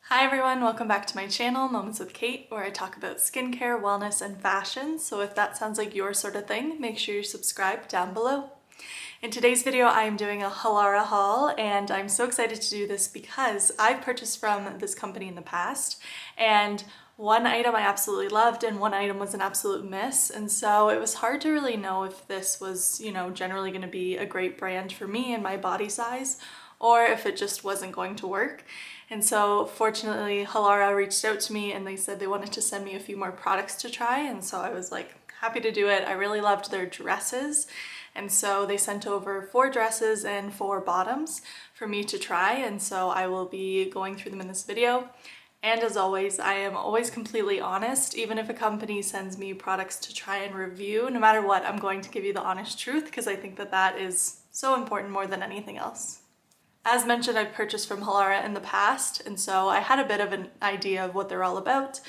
Hi everyone, welcome back to my channel, Moments with Kate, where I talk about skincare, wellness, and fashion. So if that sounds like your sort of thing, make sure you subscribe down below. In today's video, I am doing a Halara haul, and I'm so excited to do this because I've purchased from this company in the past, and one item I absolutely loved and one item was an absolute miss. And so it was hard to really know if this was, generally going to be a great brand for me and my body size, or if it just wasn't going to work. And so fortunately, Halara reached out to me and they said they wanted to send me a few more products to try. And so I was like happy to do it. I really loved their dresses. And so they sent over 4 dresses and 4 bottoms for me to try. And so I will be going through them in this video. And as always, I am always completely honest. Even if a company sends me products to try and review, no matter what, I'm going to give you the honest truth because I think that that is so important more than anything else. As mentioned, I've purchased from Halara in the past, and so I had a bit of an idea of what they're all about.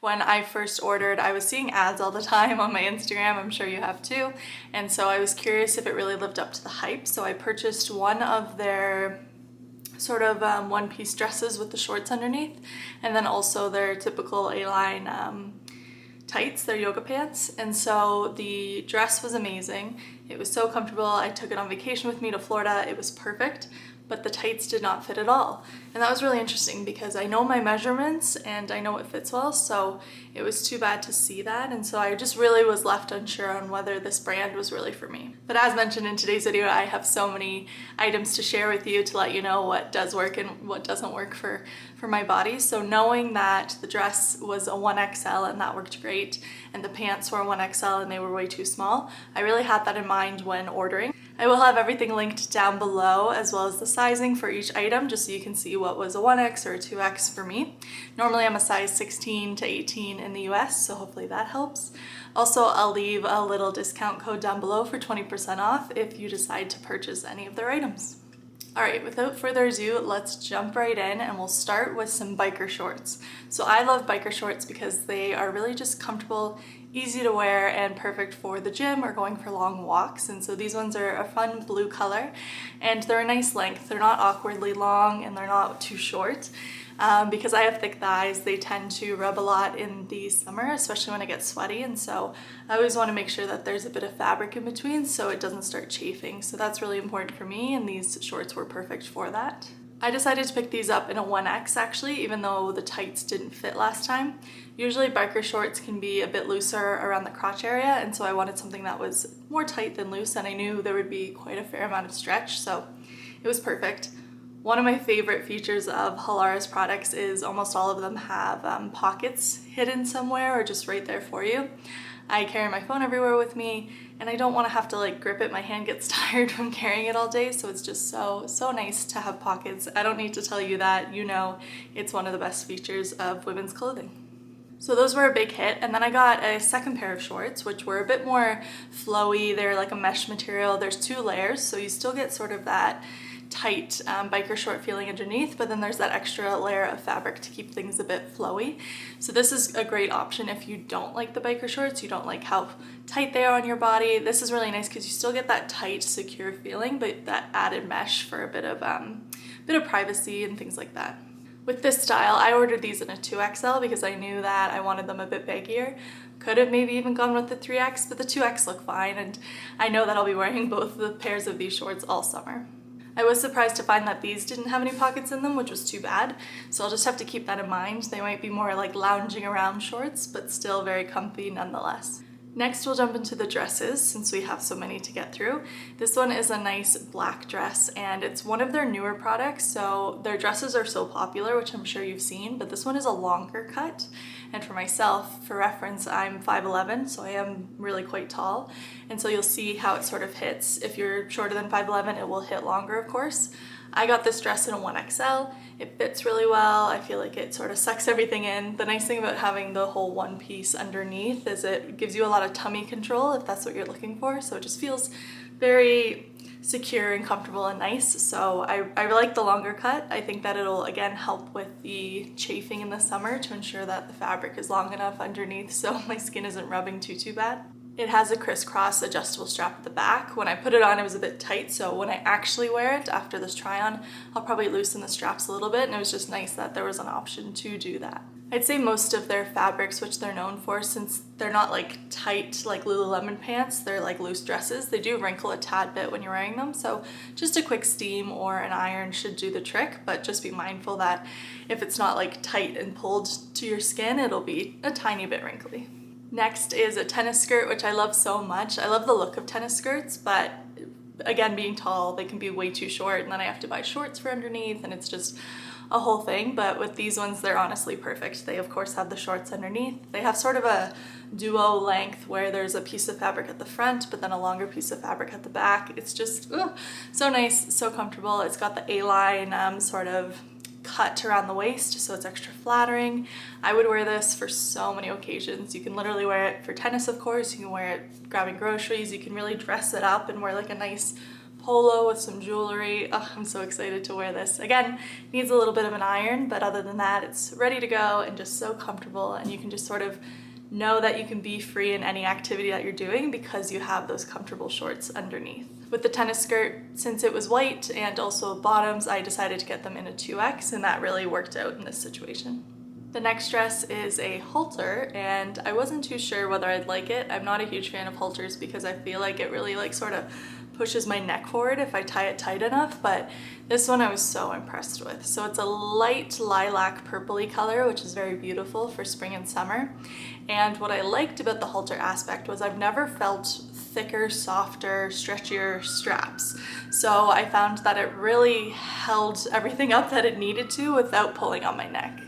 When I first ordered, I was seeing ads all the time on my Instagram, I'm sure you have too, and so I was curious if it really lived up to the hype, so I purchased one of their sort of one-piece dresses with the shorts underneath, and then also their typical A-line tights, their yoga pants. And so the dress was amazing. It was so comfortable. I took it on vacation with me to Florida. It was perfect, but the tights did not fit at all. And that was really interesting because I know my measurements and I know it fits well, so it was too bad to see that. And so I just really was left unsure on whether this brand was really for me. But as mentioned in today's video, I have so many items to share with you to let you know what does work and what doesn't work for my body. So knowing that the dress was a 1XL and that worked great, and the pants were 1XL and they were way too small, I really had that in mind when ordering. I will have everything linked down below as well as the sizing for each item just so you can see what was a 1X or a 2X for me. Normally I'm a size 16 to 18 in the US, so hopefully that helps. Also, I'll leave a little discount code down below for 20% off if you decide to purchase any of their items. Alright, without further ado, let's jump right in and we'll start with some biker shorts. So I love biker shorts because they are really just comfortable, easy to wear, and perfect for the gym or going for long walks. And so these ones are a fun blue color and they're a nice length. They're not awkwardly long and they're not too short. Because I have thick thighs, they tend to rub a lot in the summer, especially when it gets sweaty, and so I always want to make sure that there's a bit of fabric in between so it doesn't start chafing. So that's really important for me, and these shorts were perfect for that. I decided to pick these up in a 1X actually, even though the tights didn't fit last time. Usually biker shorts can be a bit looser around the crotch area, and so I wanted something that was more tight than loose, and I knew there would be quite a fair amount of stretch, so it was perfect. One of my favorite features of Halara's products is almost all of them have pockets hidden somewhere or just right there for you. I carry my phone everywhere with me and I don't want to have to like grip it. My hand gets tired from carrying it all day, so it's just so nice to have pockets. I don't need to tell you that, you know, it's one of the best features of women's clothing. So those were a big hit, and then I got a second pair of shorts which were a bit more flowy. They're like a mesh material. There's 2 layers, so you still get sort of that tight biker short feeling underneath, but then there's that extra layer of fabric to keep things a bit flowy. So this is a great option if you don't like the biker shorts, you don't like how tight they are on your body. This is really nice because you still get that tight, secure feeling, but that added mesh for a bit of privacy and things like that. With this style, I ordered these in a 2XL because I knew that I wanted them a bit baggier. Could have maybe even gone with the 3X, but the 2X look fine, and I know that I'll be wearing both the pairs of these shorts all summer. I was surprised to find that these didn't have any pockets in them, which was too bad, so I'll just have to keep that in mind. They might be more like lounging around shorts, but still very comfy nonetheless. Next, we'll jump into the dresses since we have so many to get through. This one is a nice black dress and it's one of their newer products. So their dresses are so popular, which I'm sure you've seen, but this one is a longer cut. And for myself, for reference, I'm 5'11", so I am really quite tall. And so you'll see how it sort of hits. If you're shorter than 5'11", it will hit longer, of course. I got this dress in a 1XL. It fits really well. I feel like it sort of sucks everything in. The nice thing about having the whole one piece underneath is it gives you a lot of tummy control if that's what you're looking for. So it just feels very secure and comfortable and nice. So I like the longer cut. I think that it'll again help with the chafing in the summer to ensure that the fabric is long enough underneath so my skin isn't rubbing too bad. It has a crisscross adjustable strap at the back. When I put it on, it was a bit tight, so when I actually wear it after this try on, I'll probably loosen the straps a little bit, and it was just nice that there was an option to do that. I'd say most of their fabrics, which they're known for, since they're not like tight like Lululemon pants, they're like loose dresses, they do wrinkle a tad bit when you're wearing them, so just a quick steam or an iron should do the trick, but just be mindful that if it's not like tight and pulled to your skin, it'll be a tiny bit wrinkly. Next is a tennis skirt, which I love so much. I love the look of tennis skirts, but again, being tall, they can be way too short, and then I have to buy shorts for underneath, and it's just a whole thing. But with these ones, they're honestly perfect. They of course have the shorts underneath. They have sort of a duo length where there's a piece of fabric at the front, but then a longer piece of fabric at the back. It's just so nice, so comfortable. It's got the A-line sort of cut around the waist, so it's extra flattering. I would wear this for so many occasions. You can literally wear it for tennis, of course. You can wear it grabbing groceries. You can really dress it up and wear like a nice polo with some jewelry. Oh, I'm so excited to wear this. Again, needs a little bit of an iron, but other than that, it's ready to go and just so comfortable, and you can just sort of know that you can be free in any activity that you're doing because you have those comfortable shorts underneath. With the tennis skirt, since it was white and also bottoms, I decided to get them in a 2X, and that really worked out in this situation. The next dress is a halter, and I wasn't too sure whether I'd like it. I'm not a huge fan of halters because I feel like it really like sort of pushes my neck forward if I tie it tight enough, but this one I was so impressed with. So it's a light lilac purpley color, which is very beautiful for spring and summer. And what I liked about the halter aspect was I've never felt thicker, softer, stretchier straps. So I found that it really held everything up that it needed to without pulling on my neck.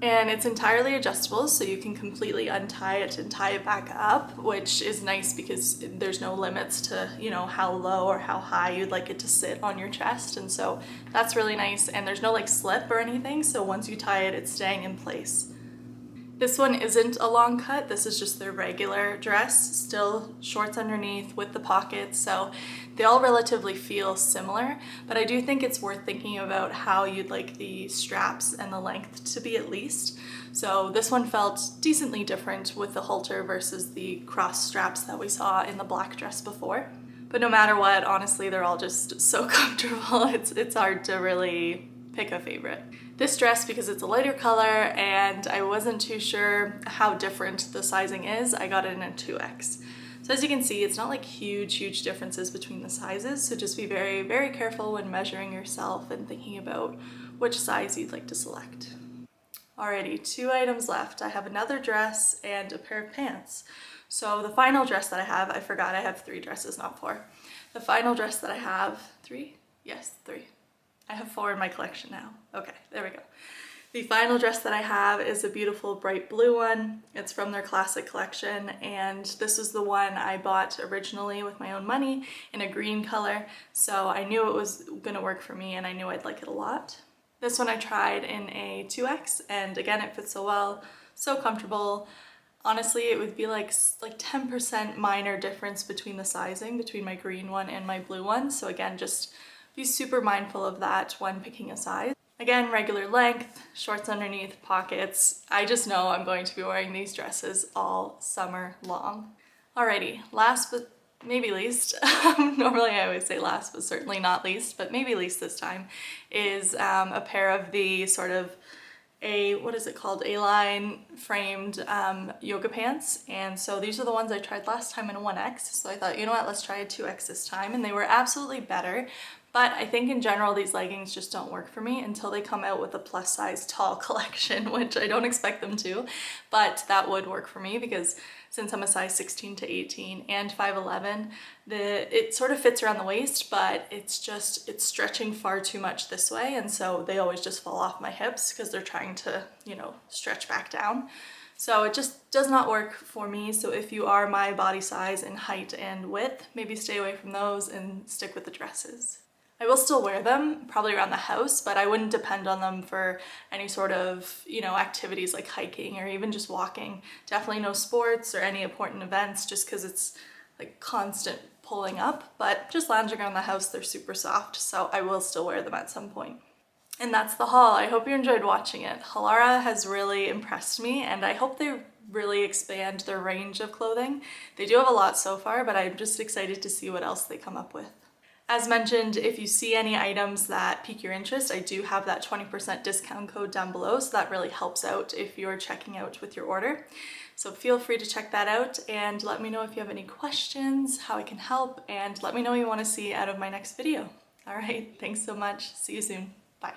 And it's entirely adjustable, so you can completely untie it and tie it back up, which is nice because there's no limits to, you know, how low or how high you'd like it to sit on your chest. And so that's really nice. And there's no like slip or anything, so once you tie it, it's staying in place. This one isn't a long cut, this is just their regular dress, still shorts underneath with the pockets, so they all relatively feel similar, but I do think it's worth thinking about how you'd like the straps and the length to be at least. So this one felt decently different with the halter versus the cross straps that we saw in the black dress before. But no matter what, honestly, they're all just so comfortable, it's hard to really pick a favorite. This dress, because it's a lighter color and I wasn't too sure how different the sizing is, I got it in a 2X. So as you can see, it's not like huge differences between the sizes, so just be very careful when measuring yourself and thinking about which size you'd like to select. Alrighty, 2 items left. I have another dress and a pair of pants. So the final dress that I have, I forgot I have 3 dresses, not 4. The final dress that I have, 3? Yes, 3. I have 4 in my collection now. Okay, there we go. The final dress that I have is a beautiful bright blue one. It's from their classic collection, and this is the one I bought originally with my own money in a green color, so I knew it was gonna work for me and I knew I'd like it a lot. This one I tried in a 2X, and again, it fits so well, so comfortable. Honestly, it would be like 10% minor difference between the sizing between my green one and my blue one, so again, just be super mindful of that when picking a size. Again, regular length, shorts underneath, pockets. I just know I'm going to be wearing these dresses all summer long. Alrighty, last but maybe least, normally I always say last but certainly not least, but maybe least this time, is a pair of the sort of what is it called? A-line framed yoga pants. And so these are the ones I tried last time in a 1X. So I thought, you know what, let's try a 2X this time. And they were absolutely better. But I think in general, these leggings just don't work for me until they come out with a plus size tall collection, which I don't expect them to, but that would work for me because since I'm a size 16 to 18 and 5'11", it sort of fits around the waist, but it's stretching far too much this way. And so they always just fall off my hips because they're trying to, you know, stretch back down. So it just does not work for me. So if you are my body size in height and width, maybe stay away from those and stick with the dresses. I will still wear them, probably around the house, but I wouldn't depend on them for any sort of, you know, activities like hiking or even just walking. Definitely no sports or any important events just because it's like constant pulling up, but just lounging around the house, they're super soft, so I will still wear them at some point. And that's the haul. I hope you enjoyed watching it. Halara has really impressed me, and I hope they really expand their range of clothing. They do have a lot so far, but I'm just excited to see what else they come up with. As mentioned, if you see any items that pique your interest, I do have that 20% discount code down below, so that really helps out if you're checking out with your order. So feel free to check that out and let me know if you have any questions, how I can help, and let me know what you want to see out of my next video. All right, thanks so much. See you soon. Bye.